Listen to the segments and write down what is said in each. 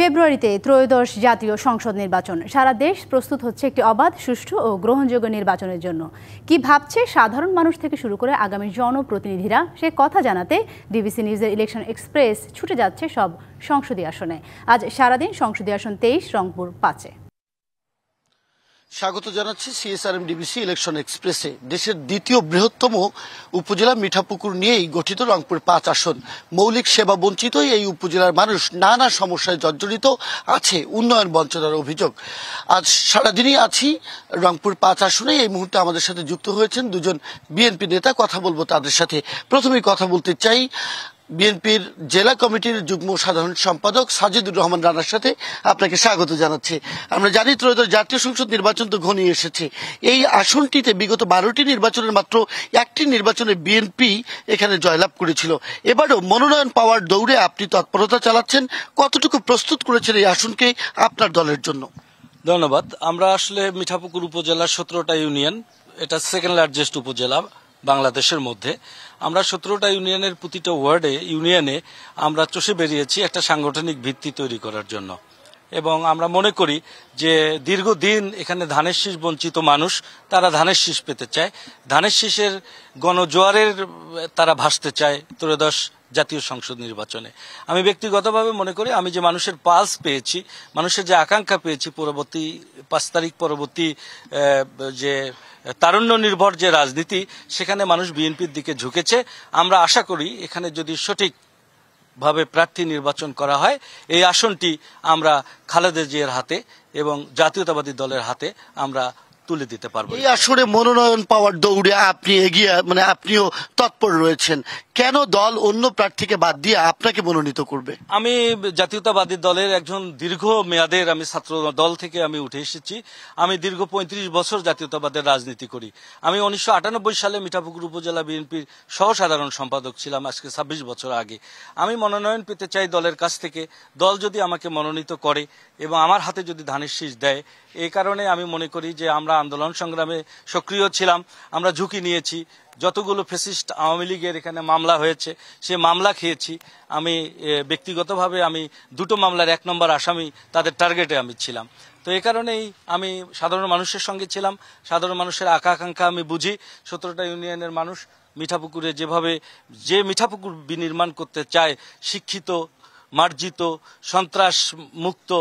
ফেব্রুয়ারিতে ত্রয়োদশ জাতীয় সংসদ নির্বাচন। সারা দেশ প্রস্তুত হচ্ছে একটি অবাধ, সুষ্ঠু ও গ্রহণযোগ্য নির্বাচনের জন্য। কি ভাবছে সাধারণ মানুষ থেকে শুরু করে আগামী জনপ্রতিনিধিরা, সে কথা জানাতে ডিবিসি নিউজের ইলেকশন এক্সপ্রেস ছুটে যাচ্ছে সব সংসদীয় আসনে। আজ সারাদিন সংসদীয় আসন 23, রংপুর 5-এ। স্বাগত জানাচ্ছি সিএসআরএম ডিবিসি ইলেকশন এক্সপ্রেসে। দেশের দ্বিতীয় বৃহত্তম উপজেলা মিঠাপুকুর নিয়েই গঠিত রংপুর 5 আসন। মৌলিক সেবা বঞ্চিত এই উপজেলার মানুষ নানা সমস্যায় জর্জরিত আছে, উন্নয়ন বঞ্চনার অভিযোগ। আজ সারাদিনই আছি রংপুর 5 আসনে। এই মুহূর্তে আমাদের সাথে যুক্ত হয়েছেন দুজন বিএনপি নেতা, কথা বলবো তাদের সাথে। প্রথমেই কথা বলতে চাই বিএনপির জেলা কমিটির যুগ্ম সাধারণ সম্পাদক সাজিদুর রহমান রানার সাথে। আপনাকে স্বাগত জানাচ্ছি। আমরা জানি ত্রয়োদশ জাতীয় সংসদ নির্বাচন তো ঘনিয়ে এসেছে। এই আসনটিতে বিগত 12টি নির্বাচনের মাত্র একটি নির্বাচনে বিএনপি এখানে জয়লাভ করেছিল। এবারও মনোনয়ন পাওয়ার দৌড়ে আপনি তৎপরতা চালাচ্ছেন। কতটুকু প্রস্তুত করেছেন এই আসনকে আপনার দলের জন্য? ধন্যবাদ। আমরা আসলে মিঠাপুকুর উপজেলার 17টা ইউনিয়ন, এটা সেকেন্ড লার্জেস্ট উপজেলা বাংলাদেশের মধ্যে। আমরা 17টা ইউনিয়নের প্রতিটা ইউনিয়নে আমরা চষে বেরিয়েছি একটা সাংগঠনিক ভিত্তি তৈরি করার জন্য। এবং আমরা মনে করি যে দীর্ঘদিন এখানে ধানের শীষ বঞ্চিত মানুষ, তারা ধানের শীষ পেতে চায়। ধানের শীষের গণজোয়ারের তারা ভাসতে চায় ত্রয়োদশ জাতীয় সংসদ নির্বাচনে। আমি ব্যক্তিগতভাবে মনে করি, আমি যে মানুষের পালস পেয়েছি, মানুষের যে আকাঙ্ক্ষা পেয়েছি, পরবর্তী 5 তারিখ পরবর্তী যে তারুণ্য নির্ভর যে রাজনীতি, সেখানে মানুষ বিএনপির দিকে ঝুঁকেছে। আমরা আশা করি এখানে যদি সঠিকভাবে প্রার্থী নির্বাচন করা হয়, এই আসনটি আমরা খালেদা জিয়ার হাতে এবং জাতীয়তাবাদী দলের হাতে আমরা তুলে দিতে পারবো। এই আসরে মনোনয়ন পাওয়ার দৌড়ে আপনি এগিয়ে, আপনিও তৎপর রয়েছেন। কেন দল অন্য প্রার্থীকে বাদ দিয়ে আপনাকে মনোনীত করবে? আমি জাতীয়তাবাদী দলের একজন দীর্ঘ মেয়াদের, আমি ছাত্র দল থেকে আমি উঠে এসেছি। আমি দীর্ঘ 35 বছর জাতীয়তাবাদের রাজনীতি করি। আমি 1998 সালে মিঠাপুকুর উপজেলা বিএনপির সহ সাধারণ সম্পাদক ছিলাম, আজকে 26 বছর আগে। আমি মনোনয়ন পেতে চাই দলের কাছ থেকে। দল যদি আমাকে মনোনীত করে এবং আমার হাতে যদি ধানের শীষ দেয়, এই কারণে আমি মনে করি যে আমরা আন্দোলন সংগ্রামে সক্রিয় ছিলাম, আমরা ঝুঁকি নিয়েছি। যতগুলো ফ্যাসিস্ট আওয়ামী লীগের এখানে মামলা হয়েছে, সে মামলা খেয়েছি। আমি ব্যক্তিগতভাবে আমি 2টো মামলার 1 নম্বর আসামি, তাদের টার্গেটে আমি ছিলাম। তো এই কারণেই আমি সাধারণ মানুষের সঙ্গে ছিলাম। সাধারণ মানুষের আকাঙ্ক্ষা আমি বুঝি। 17টা ইউনিয়নের মানুষ মিঠাপুকুরে যে মিঠাপুকুর বিনির্মাণ করতে চায়, শিক্ষিত, মার্জিত, সন্ত্রাস মুক্ত,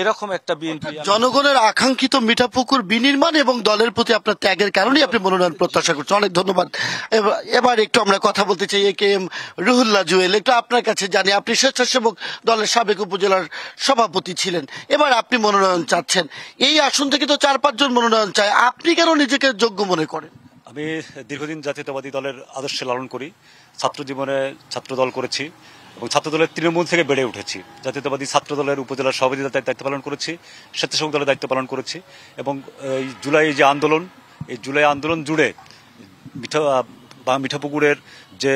এরকম একটা বিএনপি। জনগণের আকাঙ্ক্ষিত মিঠাপুকুর বিনির্মাণ এবং দলের প্রতি আপনার ত্যাগের কারণেই আপনি মনোনয়ন প্রত্যাশা করছেন। অনেক ধন্যবাদ। এবার একটু আমরা কথা বলতে চাই AKM রুহুল্লাহ জুয়েল। একটু আপনার কাছে জানি, আপনি স্বেচ্ছাসেবক দলের সাবেক উপজেলার সভাপতি ছিলেন, এবার আপনি মনোনয়ন চাচ্ছেন। এই আসন থেকে তো 4-5 জন মনোনয়ন চায়, আপনি কেন নিজেকে যোগ্য মনে করেন? আমি দীর্ঘদিন জাতীয়তাবাদী দলের আদর্শে লালন করি। ছাত্র জীবনে ছাত্র দল করেছি এবং ছাত্র দলের তৃণমূল থেকে বেড়ে উঠেছি। জাতীয়তাবাদী ছাত্র দলের উপজেলার সভাপতির দায়িত্ব পালন করেছি, স্বেচ্ছাসেবক দলের দায়িত্ব পালন করেছি। এবং এই জুলাই আন্দোলন জুড়ে মিঠাপুকুরের যে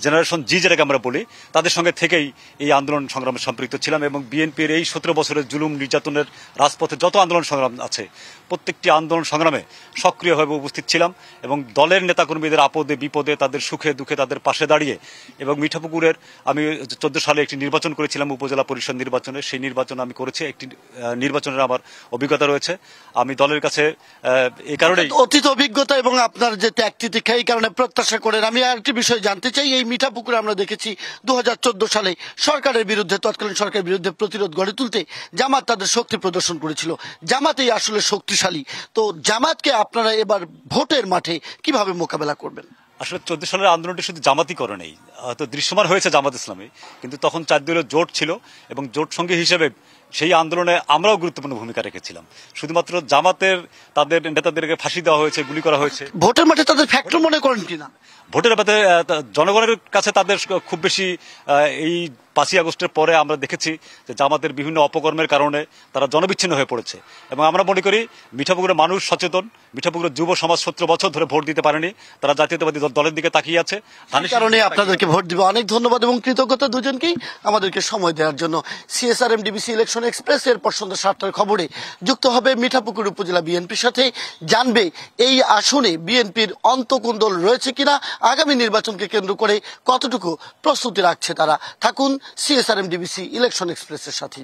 জেনারেশন জি, যেটাকে আমরা বলি, তাদের সঙ্গে থেকেই এই আন্দোলন সংগ্রামে সম্পৃক্ত ছিলাম। এবং বিএনপির এই 17 বছরের জুলুম নির্যাতনের রাজপথে যত আন্দোলন সংগ্রাম আছে, প্রত্যেকটি আন্দোলন সংগ্রামে সক্রিয়ভাবে উপস্থিত ছিলাম এবং দলের নেতাকর্মীদের আপদে বিপদে, তাদের সুখে দুঃখে তাদের পাশে দাঁড়িয়ে। এবং মিঠাপুকুরের আমি 14 সালে একটি নির্বাচন করেছিলাম, উপজেলা পরিষদ নির্বাচনে। সেই নির্বাচন আমি করেছি, একটি নির্বাচনের আমার অভিজ্ঞতা রয়েছে। আমি দলের কাছে এই কারণে অতীত অভিজ্ঞতা এবং আপনার যে ত্যাগ তিতিক্ষা, এই কারণে প্রত্যাশা করেন। আমি আরেকটি বিষয় জানতে চাই, এই মিঠাপুকুরে আমরা দেখেছি 2014 সালে সরকারের বিরুদ্ধে, তৎকালীন সরকারের বিরুদ্ধে প্রতিরোধ গড়ে তুলতে জামাত তাদের শক্তি প্রদর্শন করেছিল। জামাতই আসলে শক্তিশালী। তো জামাতকে আপনারা এবার ভোটের মাঠে কিভাবে মোকাবেলা করবেন? আসলে 14 সালের আন্দোলনটি শুধু জামাতই করে নেই, তো দৃশ্যমান হয়েছে জামাত ইসলামী, কিন্তু তখন 4 দলীয় জোট ছিল এবং জোট সঙ্গী হিসেবে সেই আন্দোলনে আমরাও গুরুত্বপূর্ণ ভূমিকা রেখেছিলাম। শুধুমাত্র জামাতের তাদের নেতাদেরকে ফাঁসি দেওয়া হয়েছে, গুলি করা হয়েছে। ভোটের মাঠে তাদের ফ্যাক্টর মনে করেন কিনা? ভোটের ব্যাপারে জনগণের কাছে তাদের খুব বেশি এই 5ই আগস্টের পরে আমরা দেখেছি যে জামাতের বিভিন্ন অপকর্মের কারণে তারা জনবিচ্ছিন্ন হয়ে পড়েছে। এবং আমরা মনে করি মিঠাপুকুরের মানুষ সচেতন, মিঠাপুকুরের যুব সমাজ 17 বছর ধরে ভোট দিতে পারেনি, তারা জাতীয়তাবাদী দলের দিকে তাকিয়ে আছে। এই কারণে আপনাদেরকে ভোট দিবে। অনেক ধন্যবাদ এবং কৃতজ্ঞতা দুজনকেই আমাদেরকে সময় দেওয়ার জন্য। CSRM DBC election election express এরপর সন্ধ্যা 7টার খবরে যুক্ত হবে মিঠাপুকুর উপজেলা বিএনপির সাথে, জানবে এই আসনে বিএনপির অন্তঃকুন্দল রয়েছে কিনা, আগামী নির্বাচনকে কেন্দ্র করে কতটুকু প্রস্তুতি রাখছে তারা। থাকুন CSRM DBC ইলেকশন এক্সপ্রেসের সাথে।